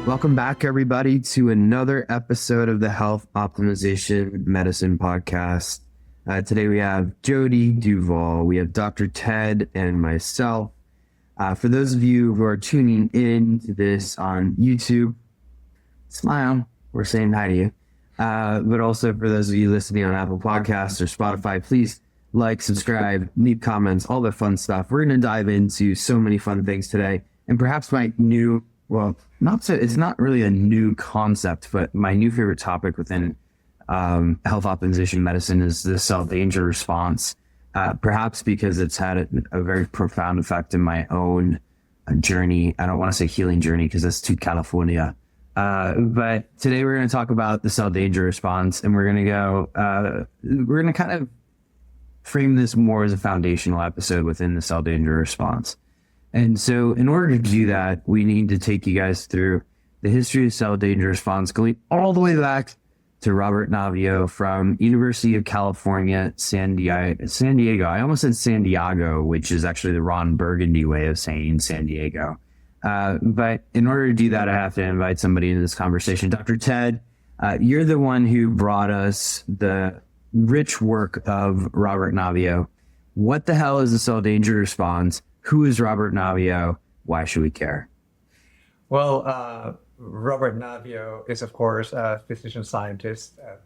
Welcome back, everybody, to another episode of the Health Optimization Medicine Podcast. Today we have Jodi Duval, we have Dr. Ted, and myself. For those of you who are tuning in to this on YouTube, smile, we're saying hi to you. But also for those of you listening on Apple Podcasts or Spotify, please like, subscribe, leave comments, all the fun stuff. We're going to dive into so many fun things today. And perhaps my new, it's not really a new concept, but my new favorite topic within health optimization medicine is the cell danger response. Perhaps because it's had a very profound effect in my own journey. I don't want to say healing journey because that's too California. But today we're going to talk about the cell danger response, and we're going to kind of frame this more as a foundational episode within the cell danger response. And so in order to do that, we need to take you guys through the history of cell danger response, going all the way back to Robert Naviaux from University of California, San Diego. I almost said San Diego, which is actually the Ron Burgundy way of saying San Diego. But in order to do that, I have to invite somebody into this conversation. Dr. Ted, you're the one who brought us the rich work of Robert Naviaux. What the hell is a cell danger response? Who is Robert Naviaux? Why should we care? Well, Robert Naviaux is, of course, a physician scientist at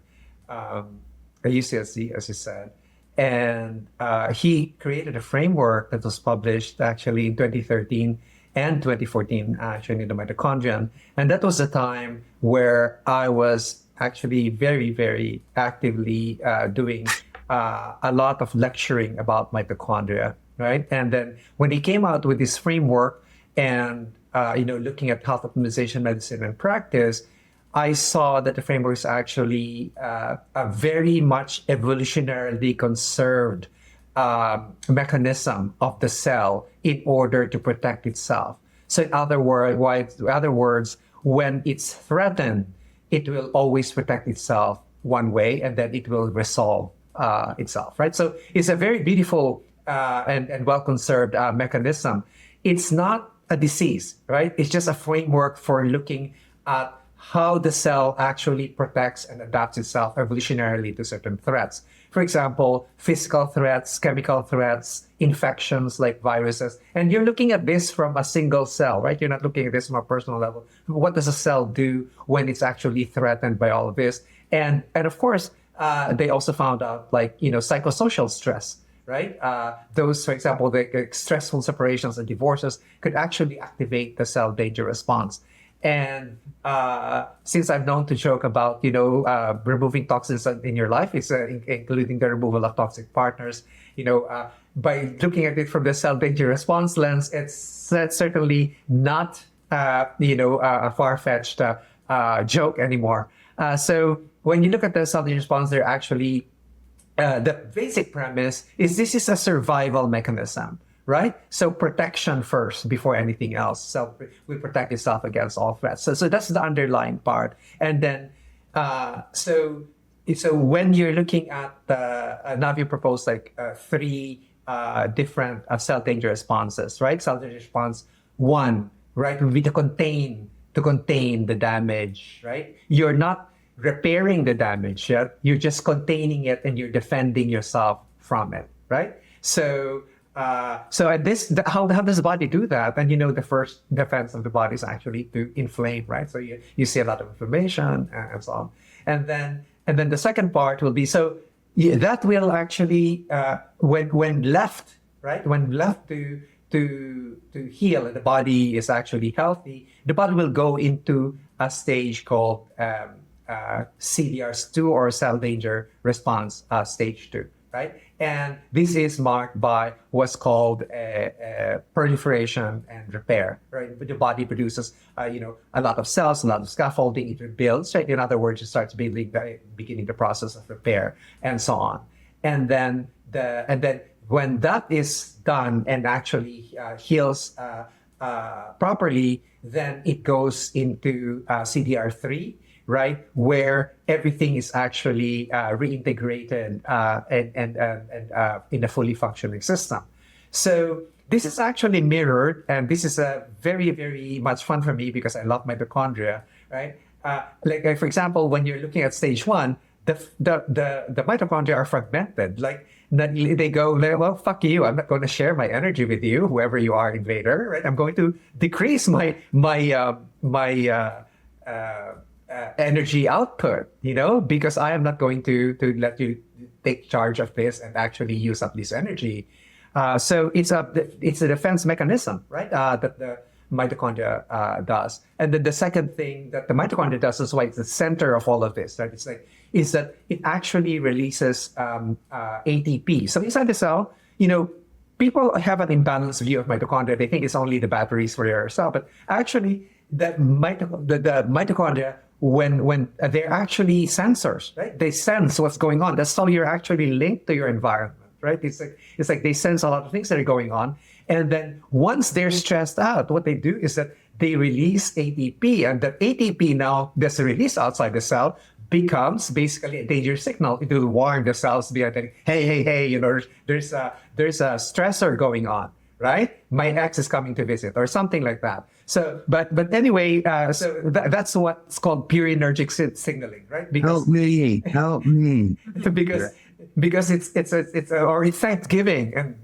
UCSD, as you said. And he created a framework that was published actually in 2013 and 2014, actually in the Mitochondria. And that was a time where I was actually very, very actively doing a lot of lecturing about mitochondria. Right. And then when he came out with this framework and, looking at health optimization medicine and practice, I saw that the framework is actually a very much evolutionarily conserved mechanism of the cell in order to protect itself. So in other words, when it's threatened, it will always protect itself one way, and then it will resolve itself. Right. So it's a very beautiful and well-conserved mechanism. It's not a disease, right? It's just a framework for looking at how the cell actually protects and adapts itself evolutionarily to certain threats. For example, physical threats, chemical threats, infections like viruses. And you're looking at this from a single cell, right? You're not looking at this from a personal level. What does a cell do when it's actually threatened by all of this? And of course, they also found out psychosocial stress. Right? Those, for example, the stressful separations and divorces could actually activate the cell danger response. And since I'm known to joke about, removing toxins in your life, it's including the removal of toxic partners, by looking at it from the cell danger response lens, it's certainly not, a far-fetched joke anymore. So when you look at the cell danger response, they're actually the basic premise is this is a survival mechanism, right? So protection first before anything else. So we protect itself against all threats. So that's the underlying part. And then, so when you're looking at Naviaux proposed three different cell danger responses, right? Cell danger response one, right, would be to contain the damage, right? You're not repairing the damage yet, you're just containing it and you're defending yourself from it, right? So at this, how does the body do that? And the first defense of the body is actually to inflame, right? So you see a lot of inflammation and so on. And then the second part will be, that will actually, when left, right? When left to heal and the body is actually healthy, the body will go into a stage called CDR2 or cell danger response stage 2, right? And this is marked by what's called proliferation and repair, right? The body produces, a lot of cells, a lot of scaffolding, it rebuilds, right? In other words, it starts beginning the process of repair and so on. And then when that is done and actually heals properly, then it goes into CDR3, right, where everything is actually reintegrated and in a fully functioning system. So this is actually mirrored, and this is a very, very much fun for me because I love mitochondria, right? For example, when you're looking at stage one, the mitochondria are fragmented. Like they go, well, fuck you. I'm not going to share my energy with you, whoever you are, invader. Right? I'm going to decrease my energy output. Because I am not going to let you take charge of this and actually use up this energy. So it's a defense mechanism, right? That the mitochondria does. And then the second thing that the mitochondria does is why it's the center of all of this, right? Is that it actually releases ATP. So inside the cell, people have an imbalanced view of mitochondria. They think it's only the batteries for your cell, but actually the mitochondria, when they're actually sensors, right? They sense what's going on. That's how you're actually linked to your environment, right? It's like they sense a lot of things that are going on. And then once they're stressed out, what they do is that they release ATP, and that ATP now that's released outside the cell becomes basically a danger signal. It will warn the cells, be like, hey, there's a stressor going on, right? My ex is coming to visit, or something like that. So, but anyway, so that's what's called purinergic signaling, right? Because, help me. because it's Thanksgiving, and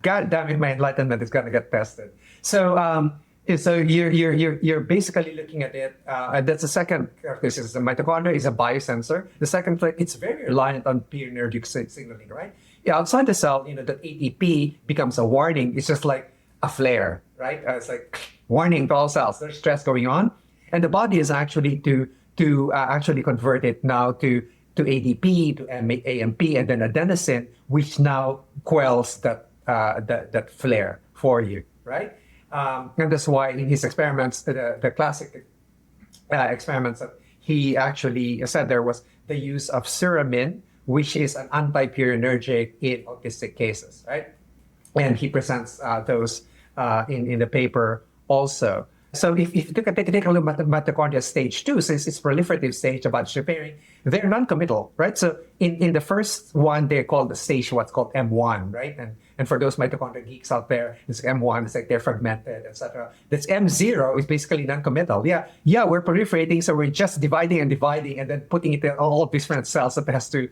God damn it, my enlightenment is gonna get tested. So you're basically looking at it, and that's the second characteristic. The mitochondria is a biosensor. The second thing, it's very reliant on purinergic signaling, right? Yeah, outside the cell, that ATP becomes a warning. It's just like a flare, right? It's like warning to all cells. There's stress going on, and the body is actually to actually convert it now to ADP, to AMP, and then adenosine, which now quells that flare for you, right? And that's why in his experiments, the classic experiments that he actually said there was the use of suramin, which is an anti-purinergic in autistic cases, right? And he presents those in the paper also. So if you take a look at mitochondria stage 2, since it's proliferative stage about repairing, they're non-committal, right? So in the first one, they're called the stage what's called M1, right? And for those mitochondria geeks out there, it's M1, it's like they're fragmented, etc. That's M0 is basically non-committal. Yeah, we're proliferating, so we're just dividing and then putting it in all different cells that has to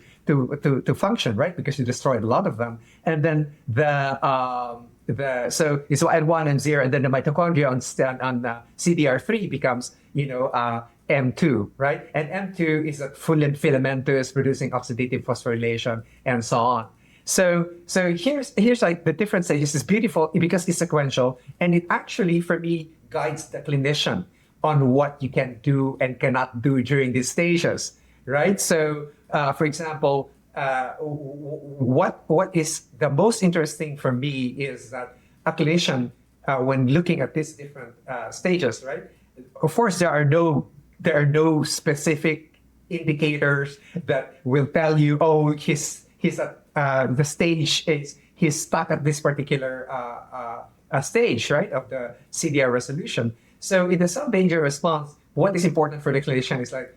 function, right? Because you destroyed a lot of them. And then so it's N1 and 0, and then the mitochondria on CDR3 becomes M2, right? And M2 is a filamentous, producing oxidative phosphorylation and so on. So here's like the different stages. It's beautiful because it's sequential, and it actually for me guides the clinician on what you can do and cannot do during these stages, right? So for example, what is the most interesting for me is that a clinician, when looking at these different stages, right? Of course, there are no specific indicators that will tell you, oh, he's at the stage is he's stuck at this particular stage, right, of the CDR resolution. So in the cell danger response, what is important for the clinician is like,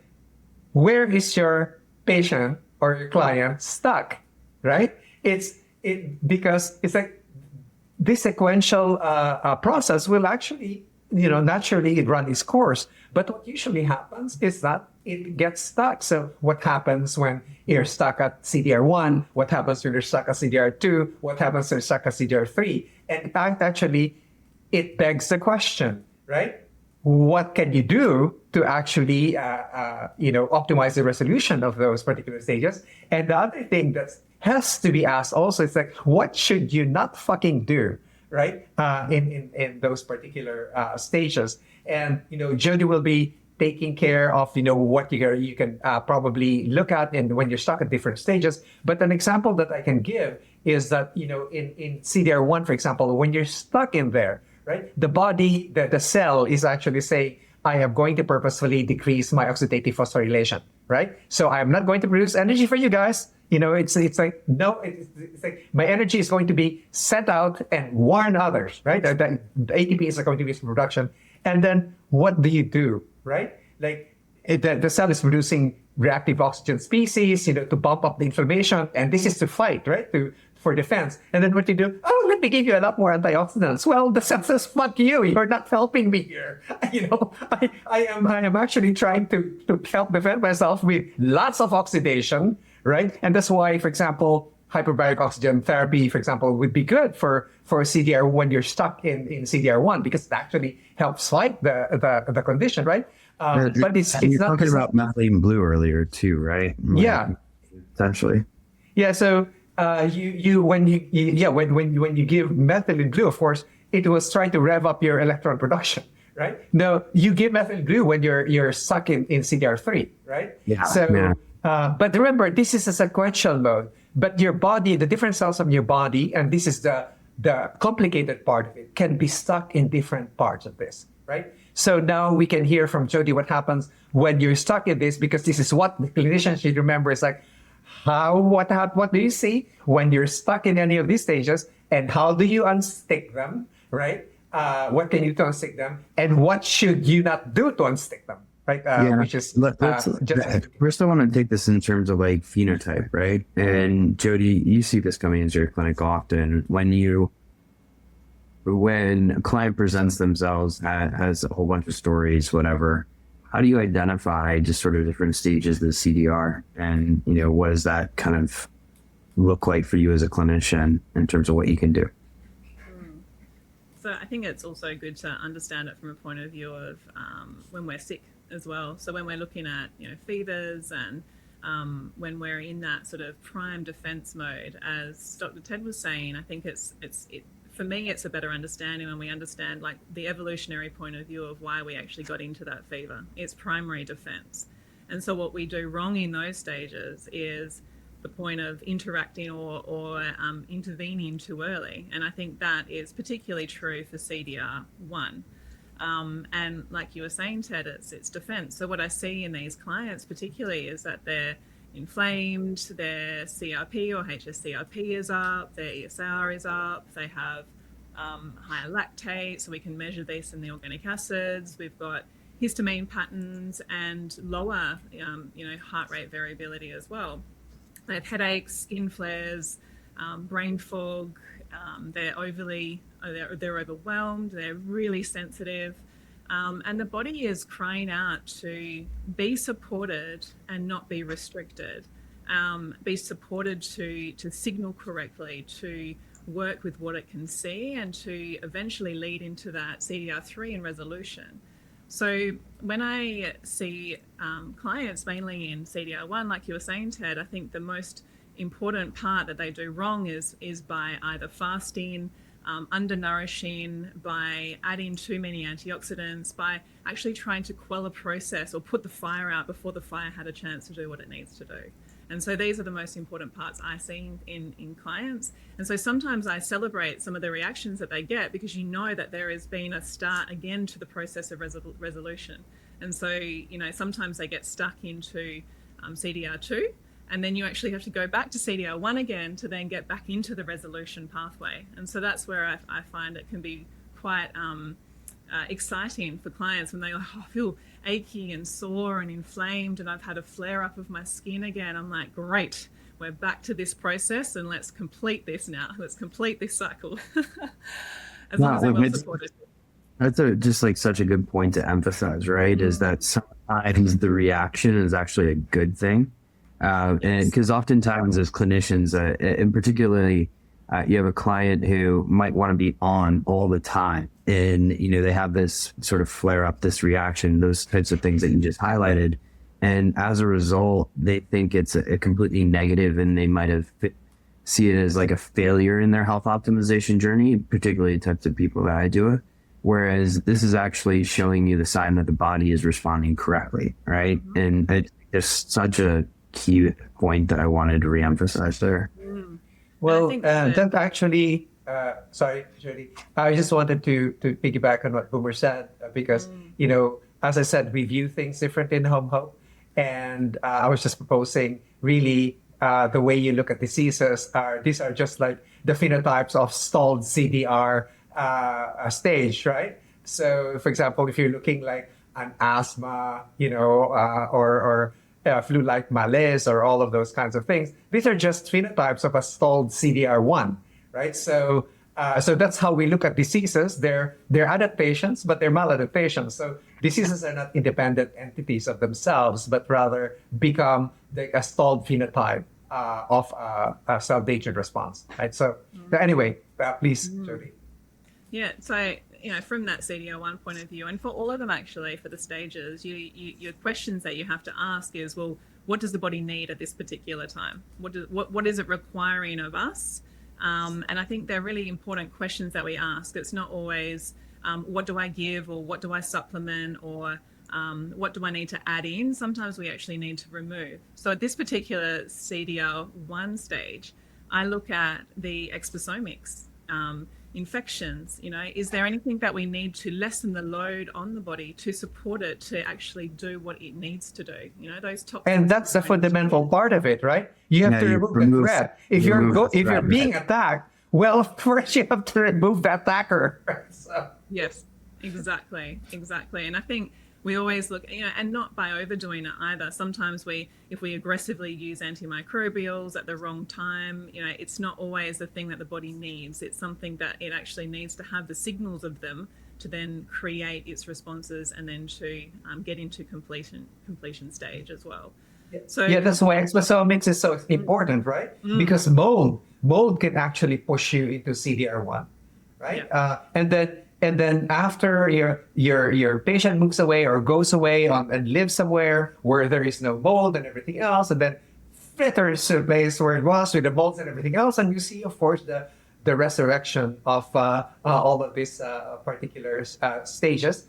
where is your patient or your client stuck, right? Because it's like this sequential process will actually, naturally run its course. But what usually happens is that it gets stuck. So what happens when you're stuck at CDR1? What happens when you're stuck at CDR2? What happens when you're stuck at CDR3? And in fact, actually, it begs the question, right? What can you do to actually, optimize the resolution of those particular stages? And the other thing that has to be asked also is like, what should you not fucking do, right? In those particular stages. And, Jodi will be taking care of, what you can probably look at and when you're stuck at different stages. But an example that I can give is that, in CDR1, for example, when you're stuck in there, right? The body, the cell is actually saying, I am going to purposefully decrease my oxidative phosphorylation, right? So I'm not going to produce energy for you guys. It's like, no, it's like my energy is going to be sent out and warn others, right? The ATP is going to be production. And then what do you do, right? Like the cell is producing reactive oxygen species, to bump up the inflammation. And this is to fight, right? To for defense. And then what you do? Oh, let me give you a lot more antioxidants. Well, the cell says, fuck you. You're not helping me here. I am actually trying to help defend myself with lots of oxidation, right? And that's why, for example, hyperbaric oxygen therapy, for example, would be good for CDR when you're stuck in CDR1, because it actually helps fight the condition, right? But it's you're not talking about methylene blue earlier too, right? Yeah. Essentially. Yeah. So when you give methylene blue, of course, it was trying to rev up your electron production, right? No, you give methylene blue when you're stuck in CDR3, right? Yeah. So, but remember, this is a sequential mode. But your body, the different cells of your body, and this is the complicated part of it, can be stuck in different parts of this, right? So now we can hear from Jodi what happens when you're stuck in this, because this is what the clinician should remember. It's like, what do you see when you're stuck in any of these stages, and how do you unstick them, right? What can you do to unstick them, and what should you not do to unstick them? Right, which is first I want to take this in terms of like phenotype, right? And Jodi, you see this coming into your clinic often when a client presents themselves, has a whole bunch of stories, whatever. How do you identify just sort of different stages of the CDR, and what does that kind of look like for you as a clinician in terms of what you can do? So I think it's also good to understand it from a point of view of when we're sick as well. So when we're looking at fevers and when we're in that sort of prime defense mode, as Dr. Ted was saying, I think for me it's a better understanding when we understand like the evolutionary point of view of why we actually got into that fever. It's primary defense. And so what we do wrong in those stages is the point of interacting or intervening too early. And I think that is particularly true for CDR1. And like you were saying, Ted, it's defense. So what I see in these clients particularly is that they're inflamed, their CRP or HSCRP is up, their ESR is up, they have higher lactate, so we can measure this in the organic acids. We've got histamine patterns and lower, heart rate variability as well. They have headaches, skin flares, brain fog. They're overwhelmed. They're really sensitive, and the body is crying out to be supported and not be restricted. Be supported to signal correctly, to work with what it can see, and to eventually lead into that CDR3 in resolution. So when I see clients mainly in CDR1, like you were saying, Ted, I think the most important part that they do wrong is by either fasting, undernourishing, by adding too many antioxidants, by actually trying to quell a process or put the fire out before the fire had a chance to do what it needs to do. And so these are the most important parts I see in clients. And so sometimes I celebrate some of the reactions that they get, because that there has been a start again to the process of resolution. And so, sometimes they get stuck into CDR2, and then you actually have to go back to CDR1 again to then get back into the resolution pathway. And so that's where I find it can be quite exciting for clients when they I feel achy and sore and inflamed, and I've had a flare up of my skin again. I'm like, great, we're back to this process, and let's complete this now. Let's complete this cycle. As long as they're well supported. That's just like such a good point to emphasize, right? Is that sometimes the reaction is actually a good thing. And because oftentimes as clinicians, and particularly you have a client who might want to be on all the time, and they have this sort of flare up, this reaction, those types of things that you just highlighted, and as a result they think it's a completely negative, and they might have see it as like a failure in their health optimization journey, particularly the types of people that I do it. Whereas this is actually showing you the sign that the body is responding correctly, right? Mm-hmm. And it's such a key point that I wanted to reemphasize there. Mm. Well, that actually, sorry, Jodi, I just wanted to piggyback on what Boomer said, because, as I said, we view things different in home health. And I was just proposing really the way you look at diseases these are just like the phenotypes of stalled CDR stage, right? So, for example, if you're looking like an asthma, or flu-like malaise or all of those kinds of things. These are just phenotypes of a stalled CDR1, right? So that's how we look at diseases. They're adaptations, but they're maladaptations. So diseases are not independent entities of themselves, but rather become a stalled phenotype of a cell danger response, right? So anyway, please, Jodi. Yeah, so from that CDR1 point of view, and for all of them actually, for the stages, your questions that you have to ask is, well, what does the body need at this particular time? What is it requiring of us? And I think they're really important questions that we ask. It's not always what do I give, or what do I supplement, or what do I need to add in? Sometimes we actually need to remove. So at this particular CDR1 stage, I look at the exposomics, infections. Is there anything that we need to lessen the load on the body to support it to actually do what it needs to do? Those toxins. And that's the fundamental part of it, right? You have to remove the threat. If you're being attacked, well, of course you have to remove the attacker. So. Yes, exactly. And I think we always look, and not by overdoing it either. Sometimes if we aggressively use antimicrobials at the wrong time, it's not always the thing that the body needs. It's something that it actually needs to have the signals of them to then create its responses and then to get into completion stage as well. So that's why exposomics is so important, right? Because mold can actually push you into CDR1, right? Yeah. And then after your patient moves away or goes away and lives somewhere where there is no mold and everything else, and then fritters to a place where it was with the molds and everything else, and you see, of course, the resurrection of all of these particular stages.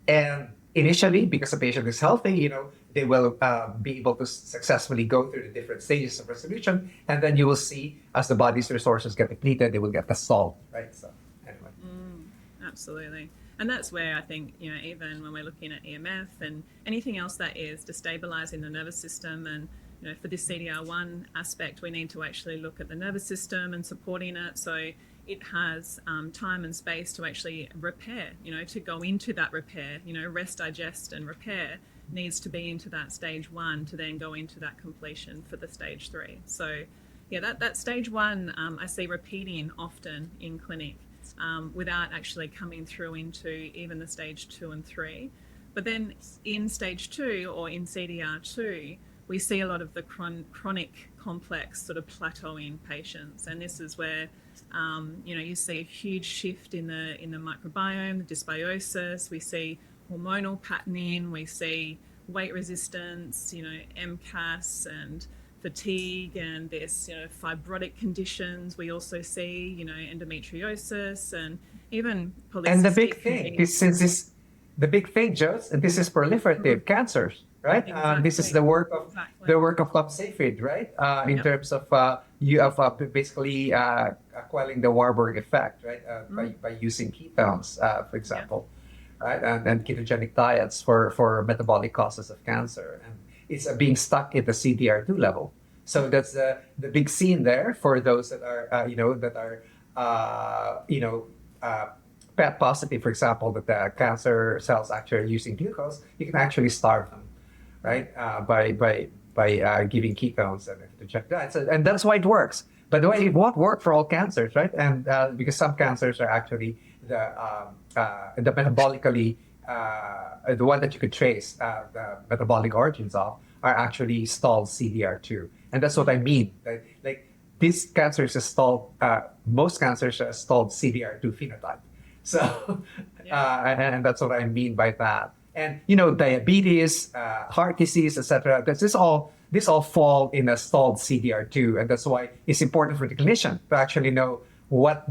And initially, because the patient is healthy, they will be able to successfully go through the different stages of resolution, and then you will see as the body's resources get depleted, they will get dissolved, right? So. Absolutely. And that's where I think, even when we're looking at EMF and anything else that is destabilizing the nervous system, and, for this CDR1 aspect, we need to actually look at the nervous system and supporting it so it has time and space to actually repair, to go into that repair, rest, digest and repair needs to be into that stage 1 to then go into that completion for the stage 3. So that stage 1 I see repeating often in clinic. Without actually coming through into even the stage 2 and 3. But then in stage 2 or in CDR2, we see a lot of the chronic complex sort of plateauing patients. And this is where, you see a huge shift in the microbiome, the dysbiosis, we see hormonal patterning, we see weight resistance, MCAS and fatigue, and there's fibrotic conditions. We also see endometriosis and even polycystic. And the big thing is, the big thing, Joe, this is proliferative cancers, right? Exactly. This is the work of Capsafid, right? In terms of basically quelling the Warburg effect, right? By using ketones, for example, right? And ketogenic diets for metabolic causes of cancer. And it's being stuck at the CDR2 level. So that's the big scene there for those that are PET positive, for example, that the cancer cells actually are using glucose. You can actually starve them, right? By giving ketones and ketogenic diets, and that's why it works. But the way it won't work for all cancers, right? And because some cancers are actually the metabolically the one that you could trace the metabolic origins of are actually stalled CDR2. And that's what I mean. Like this cancer is a stalled, most cancers are a stalled CDR2 phenotype. So, and that's what I mean by that. And, diabetes, heart disease, etc. This all fall in a stalled CDR2. And that's why it's important for the clinician to actually know what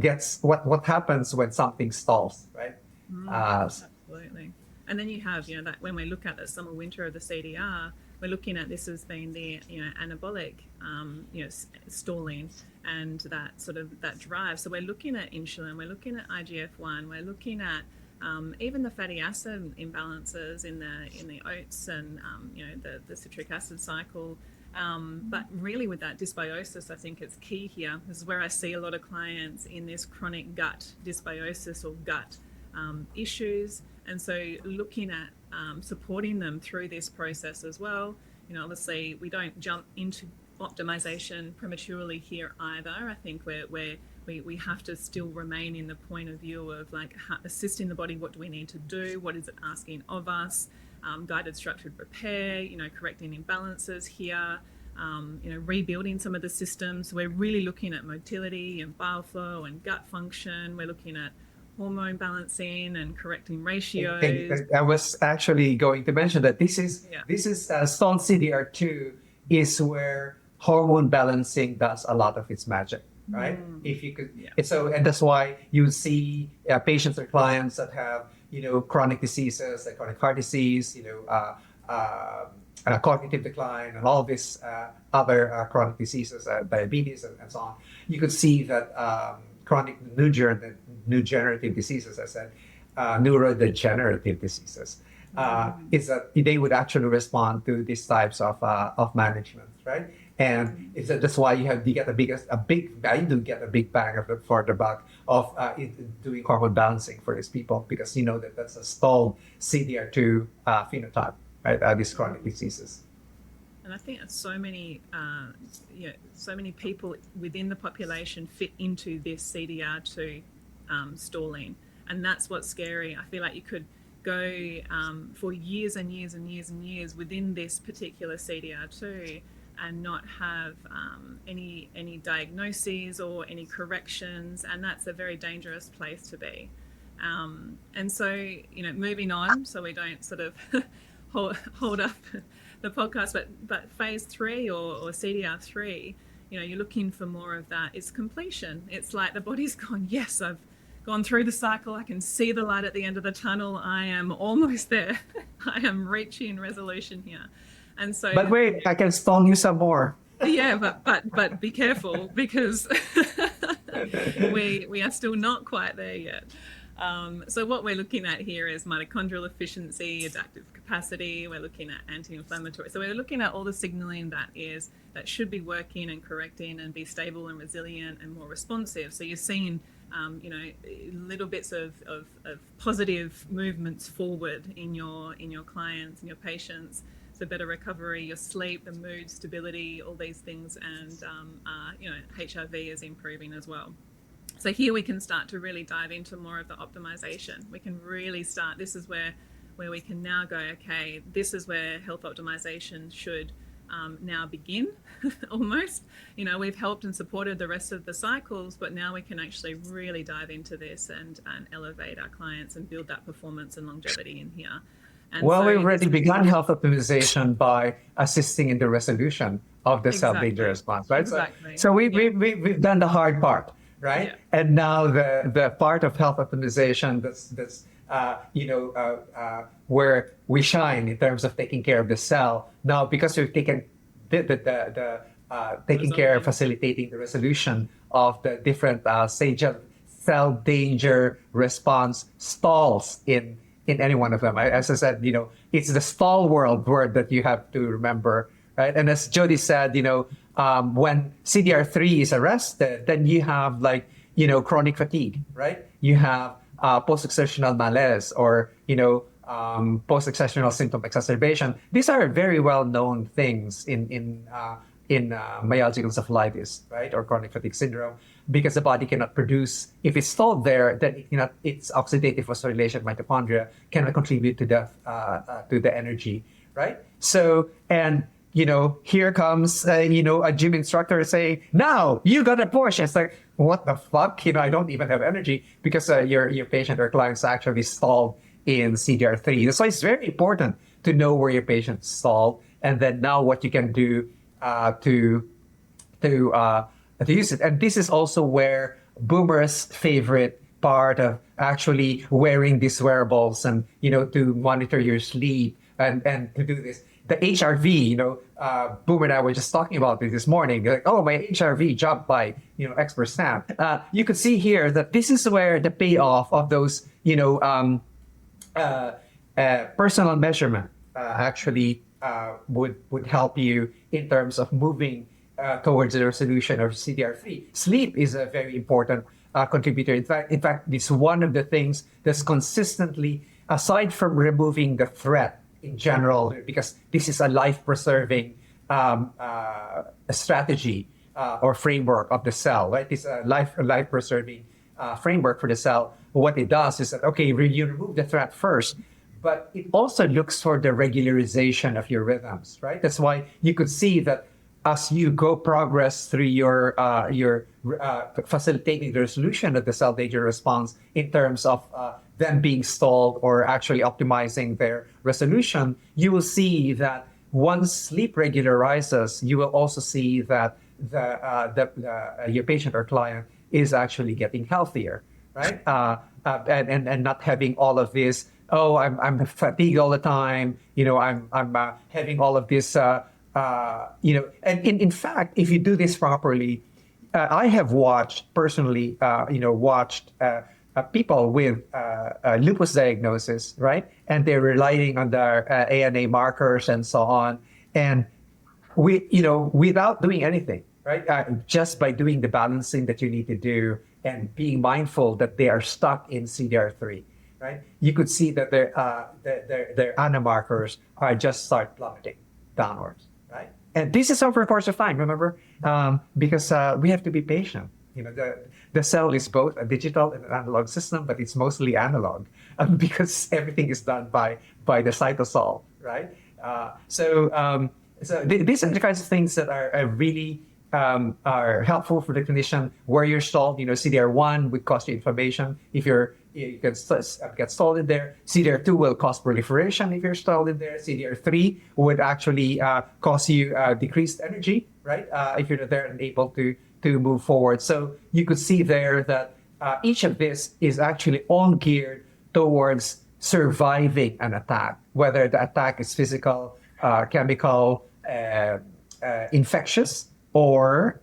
happens when something stalls, right? Absolutely. And then you have, that when we look at the summer winter of the CDR, we're looking at this as being the, anabolic, stalling and that drive. So we're looking at insulin, we're looking at IGF-1, we're looking at even the fatty acid imbalances in the oats and, the citric acid cycle. But really with that dysbiosis, I think it's key here. This is where I see a lot of clients in this chronic gut dysbiosis or gut issues. And so looking at supporting them through this process as well, obviously we don't jump into optimization prematurely here either. I think we have to still remain in the point of view of like assisting the body. What do we need to do? What is it asking of us? Guided structured repair, correcting imbalances here, rebuilding some of the systems. We're really looking at motility and bile flow and gut function. We're looking at hormone balancing and correcting ratios. I was actually going to mention that this is stall CDR2 is where hormone balancing does a lot of its magic, right? If you could, and that's why you see patients or clients that have chronic diseases like chronic heart disease, cognitive decline, and all these other chronic diseases, diabetes, and so on. You could see that chronic neurodegenerative diseases, I said, neurodegenerative diseasis, is that they would actually respond to these types of management, right? And that's why you get a big bang for the buck of doing hormone balancing for these people, because that's a stalled CDR2 phenotype, right? These chronic diseases. And I think so many people within the population fit into this CDR2 stalling, and that's what's scary. I feel like you could go for years and years and years and years within this particular CDR2 and not have any diagnoses or any corrections, and that's a very dangerous place to be. And so, moving on, so we don't sort of hold up the podcast, but phase 3 or CDR3, you're looking for more of that. It's completion. It's like the body's gone, yes, I've gone through the cycle. I can see the light at the end of the tunnel. I am almost there. I am reaching resolution here. And so, but wait, I can stall you some more. Yeah, but be careful, because we are still not quite there yet. So what we're looking at here is mitochondrial efficiency, adaptive capacity. We're looking at anti-inflammatory. So we're looking at all the signaling that should be working and correcting and be stable and resilient and more responsive. So you're seeing, little bits of positive movements forward in your clients and your patients. So better recovery, your sleep, the mood, stability, all these things, and HRV is improving as well. So here we can start to really dive into more of the optimization. We can really start. This is where we can now go, okay, this is where health optimization should now begin, almost. We've helped and supported the rest of the cycles, but now we can actually really dive into this and elevate our clients and build that performance and longevity in here. And well, we've already begun health optimization by assisting in the resolution of the cell danger response, right? Exactly. So we've done the hard part, right? Yeah. And now the part of health optimization that's where we shine in terms of taking care of the cell. Now, because we've taken taking care, facilitating the resolution of the different cell danger response stalls in any one of them. As I said, it's the stall word that you have to remember, right? And as Jodi said, when CDR3 is arrested, then you have chronic fatigue, right? You have post-exertional malaise or, post-exertional symptom exacerbation. These are very well-known things in myalgic encephalitis, right? Or chronic fatigue syndrome, because the body cannot produce, if it's stalled there, then its oxidative phosphorylation mitochondria cannot contribute to the energy, right? So, and here comes a gym instructor saying, now you got a Porsche. It's like, what the fuck? I don't even have energy, because your patient or client's actually stalled in CDR3. That's why it's very important to know where your patient's stalled, and then now what you can do to use it. And this is also where Boomer's favorite part of actually wearing these wearables and to monitor your sleep and to do this. The HRV, Boomer and I were just talking about this morning. They're like, oh, my HRV jumped by X%. You could see here that this is where the payoff of those personal measurement actually would help you in terms of moving towards the resolution of CDR3. Sleep is a very important contributor. In fact, it's one of the things that's consistently, aside from removing the threat in general, because this is a life-preserving strategy or framework of the cell, right? It's a life-preserving framework for the cell. What it does is that, okay, you remove the threat first, but it also looks for the regularization of your rhythms, right? That's why you could see that as you go progress through your facilitating the resolution of the cell danger response in terms of them being stalled or actually optimizing their resolution, you will see that once sleep regularizes, you will also see that your patient or client is actually getting healthier, right? And not having all of this. Oh, I'm fatigued all the time. I'm having all of this. And in fact, if you do this properly, I have watched personally. Watched people with lupus diagnosis, right? And they're relying on their ANA markers and so on, and without doing anything, right? Just by doing the balancing that you need to do and being mindful that they are stuck in CDR3, right? You could see that their ANA markers are just start plummeting downwards, right? And this is over a course of time, remember? Because we have to be patient. The cell is both a digital and an analog system, but it's mostly analog because everything is done by the cytosol, right? So these are the kinds of things that are really are helpful for the clinician. Where you're stalled, CDR1 would cause you inflammation if you can get stalled in there. CDR2 will cause proliferation if you're stalled in there. CDR3 would actually cause you decreased energy, right? If you're there and able to move forward. So you could see there that each of this is actually all geared towards surviving an attack, whether the attack is physical, chemical, infectious, or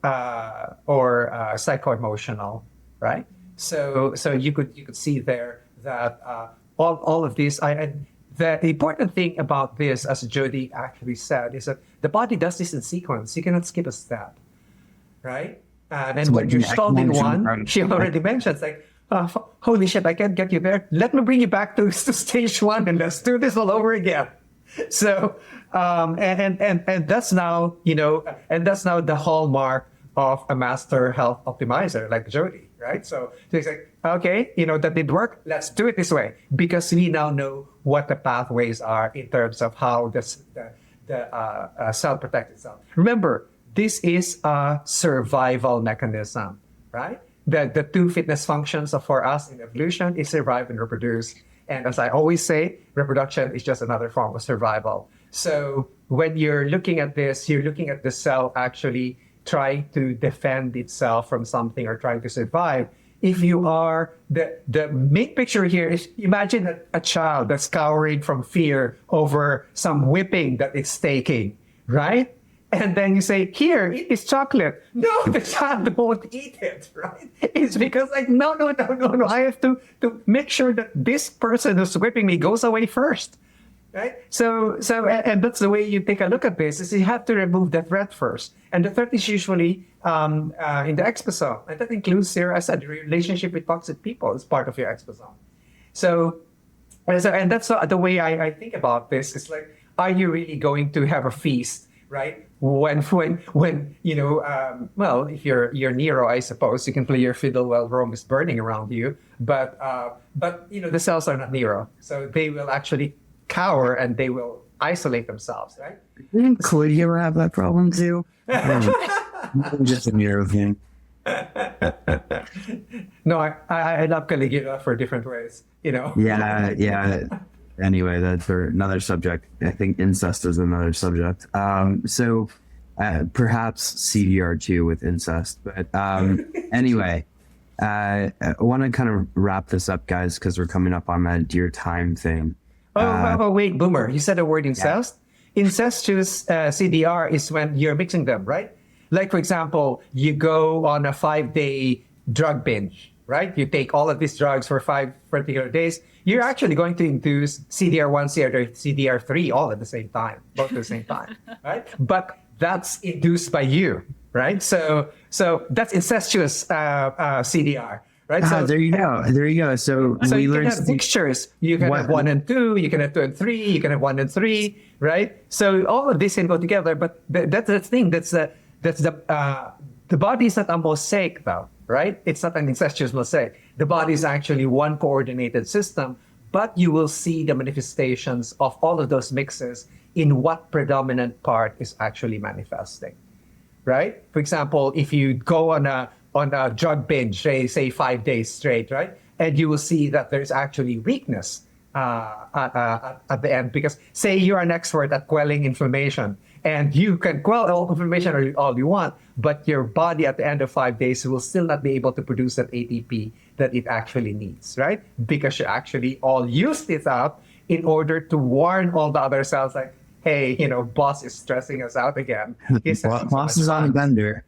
psycho-emotional, right? So you could see there that all of this. The important thing about this, as Jodi actually said, is that the body does this in sequence. You cannot skip a step, right? And when you're stalled in one, she already mentioned, it's like, holy shit, I can't get you there. Let me bring you back to stage one and let's do this all over again. So, and that's now, and that's now the hallmark of a master health optimizer like Jodi, right? So it's like, okay, that did work. Let's do it this way because we now know what the pathways are in terms of how the cell protects itself. Remember, this is a survival mechanism, right? The two fitness functions for us in evolution is survive and reproduce. And as I always say, reproduction is just another form of survival. So when you're looking at this, you're looking at the cell actually trying to defend itself from something or trying to survive. If you are, the main picture here is imagine a child that's cowering from fear over some whipping that it's taking, right? And then you say, here, eat this chocolate. No, the child won't eat it, right? It's because like, no. I have to make sure that this person who's whipping me goes away first, right? So, and that's the way you take a look at this, is you have to remove the threat first. And the threat is usually in the exposome. And that includes here, as a relationship with toxic people is part of your exposome. So and that's the way I think about this. It's like, are you really going to have a feast? Right? When well, if you're Nero, I suppose you can play your fiddle while Rome is burning around you. But the cells are not Nero, so they will actually cower and they will isolate themselves, right? Didn't Caligula have that problem too? Just a Nero thing. No, I love Caligula for different ways, Yeah. Anyway, that's for another subject. I think incest is another subject. So perhaps CDR2 with incest. But anyway, I want to kind of wrap this up, guys, because we're coming up on that dear time thing. Wait, Boomer, you said the word incest? Yeah. Incestuous CDR is when you're mixing them, right? Like, for example, you go on a 5-day drug binge, right? You take all of these drugs for 5 particular days. You're actually going to induce CDR1, CDR3 all at the same time, both at the same time, right? But that's induced by you, right? So that's incestuous CDR, right? There you go. There you go. So we you can learned have mixtures. You can have 1 and 2. You can have 2 and 3. You can have 1 and 3, right? So all of this can go together. But that's the thing. The body is not a mosaic, though, right? It's not an incestuous mosaic. The body is actually one coordinated system. But you will see the manifestations of all of those mixes in what predominant part is actually manifesting, right? For example, if you go on a drug binge, say 5 days straight, right? And you will see that there's actually weakness at the end, because say you're an expert at quelling inflammation, and you can quell all inflammation all you want, but your body at the end of 5 days will still not be able to produce that ATP that it actually needs, right? Because you actually all used it up in order to warn all the other cells, like, hey, boss is stressing us out again. Boss is on a bender.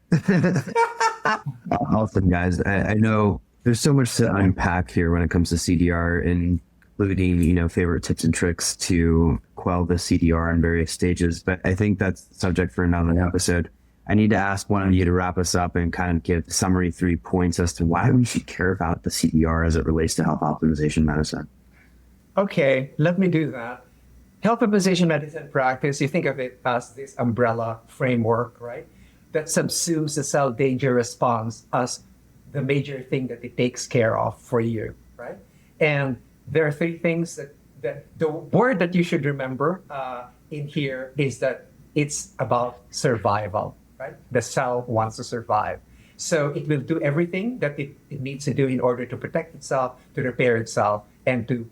Awesome, guys. I know there's so much to unpack here when it comes to CDR, including, favorite tips and tricks to quell the CDR in various stages. But I think that's subject for another episode. I need to ask one of you to wrap us up and kind of give summary 3 points as to why we should care about the CDR as it relates to health optimization medicine. Okay, let me do that. Health optimization medicine practice, you think of it as this umbrella framework, right? That subsumes the cell danger response as the major thing that it takes care of for you, right? And there are 3 things that the word that you should remember in here is that it's about survival, right? The cell wants to survive. So it will do everything that it needs to do in order to protect itself, to repair itself, and to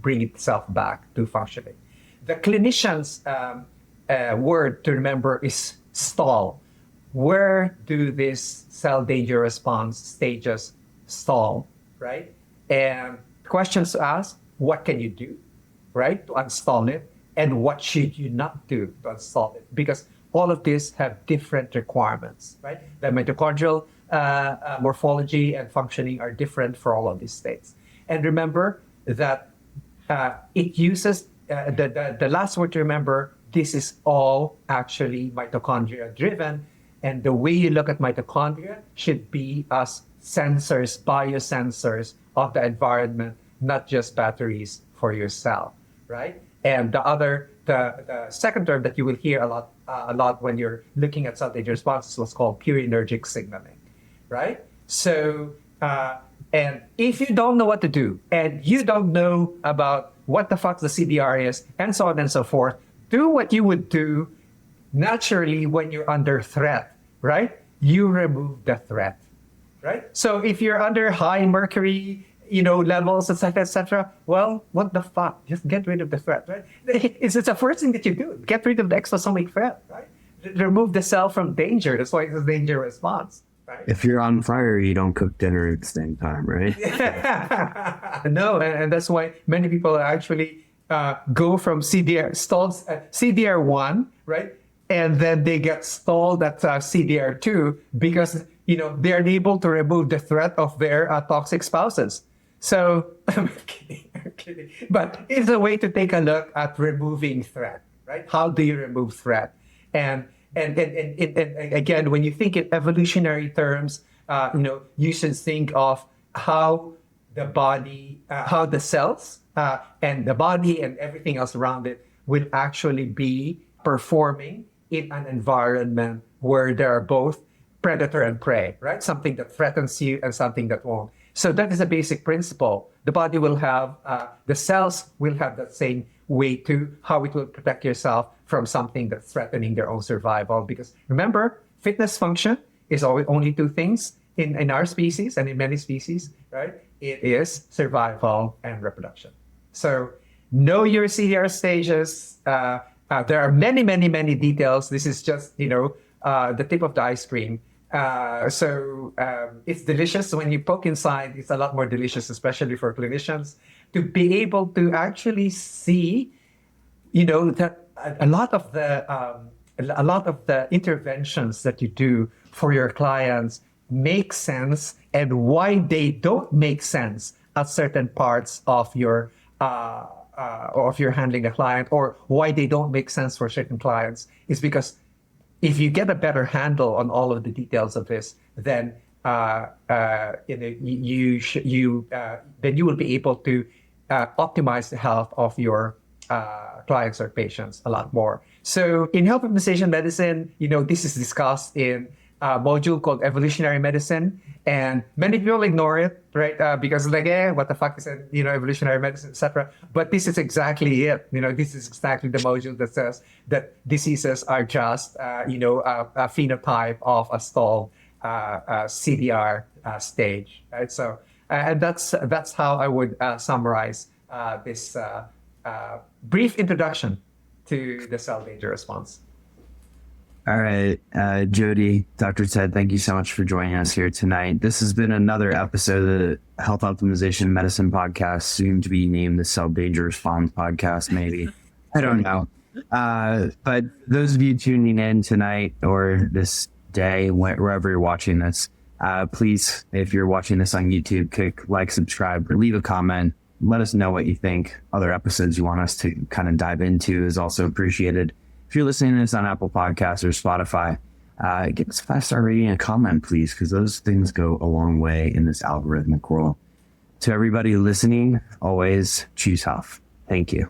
bring itself back to functioning. The clinician's word to remember is stall. Where do these cell danger response stages stall, right? And questions to ask, what can you do, right, to install it? And what should you not do to install it? Because all of these have different requirements, right? The mitochondrial morphology and functioning are different for all of these states. And remember that it uses, the last word to remember, this is all actually mitochondria driven. And the way you look at mitochondria should be as sensors, biosensors of the environment, not just batteries for your cell, right? And the second term that you will hear a lot when you're looking at cell danger responses is what's called purinergic signaling, right? So, and if you don't know what to do, and you don't know about what the fuck the CDR is, and so on and so forth, do what you would do naturally when you're under threat, right? You remove the threat, right? So if you're under high mercury, levels, etc., well, what the fuck? Just get rid of the threat, right? It's the first thing that you do. Get rid of the exosomic threat, right? Remove the cell from danger. That's why it's a danger response, right? If you're on fire, you don't cook dinner at the same time, right? No, and that's why many people actually go from CDR1, right? And then they get stalled at CDR2 because, they're unable to remove the threat of their toxic spouses. So, I'm kidding. But it's a way to take a look at removing threat, right? How do you remove threat? And again, when you think in evolutionary terms, you should think of how the body, how the cells and the body and everything else around it will actually be performing in an environment where there are both predator and prey, right? Something that threatens you and something that won't. So that is a basic principle. The body will have, the cells will have that same way to how it will protect yourself from something that's threatening their own survival. Because remember, fitness function is always only 2 things in our species and in many species, right? It is survival and reproduction. So know your CDR stages. There are many, many, many details. This is just, the tip of the ice cream. So it's delicious. When you poke inside, it's a lot more delicious, especially for clinicians, to be able to actually see, that a lot of the interventions that you do for your clients make sense, and why they don't make sense at certain parts of your handling the client, or why they don't make sense for certain clients, is because if you get a better handle on all of the details of this, then then you will be able to optimize the health of your clients or patients a lot more. So in health optimization medicine, this is discussed in a module called evolutionary medicine, and many people ignore it, right? Because what the fuck is it? Evolutionary medicine, etc. But this is exactly it. This is exactly the module that says that diseases are just, a phenotype of a stalled CDR stage, right? So, and that's how I would summarize this brief introduction to the cell danger response. All right, Jodi, Dr. Ted, thank you so much for joining us here tonight. This has been another episode of the Health Optimization Medicine Podcast, soon to be named the Cell Danger Response Podcast, maybe. I don't know. But those of you tuning in tonight or this day, wherever you're watching this, please, if you're watching this on YouTube, click like, subscribe, or leave a comment. Let us know what you think. Other episodes you want us to kind of dive into is also appreciated. If you're listening to this on Apple Podcasts or Spotify, give us a 5-star rating and a comment, please, because those things go a long way in this algorithmic world. To everybody listening, always choose health. Thank you.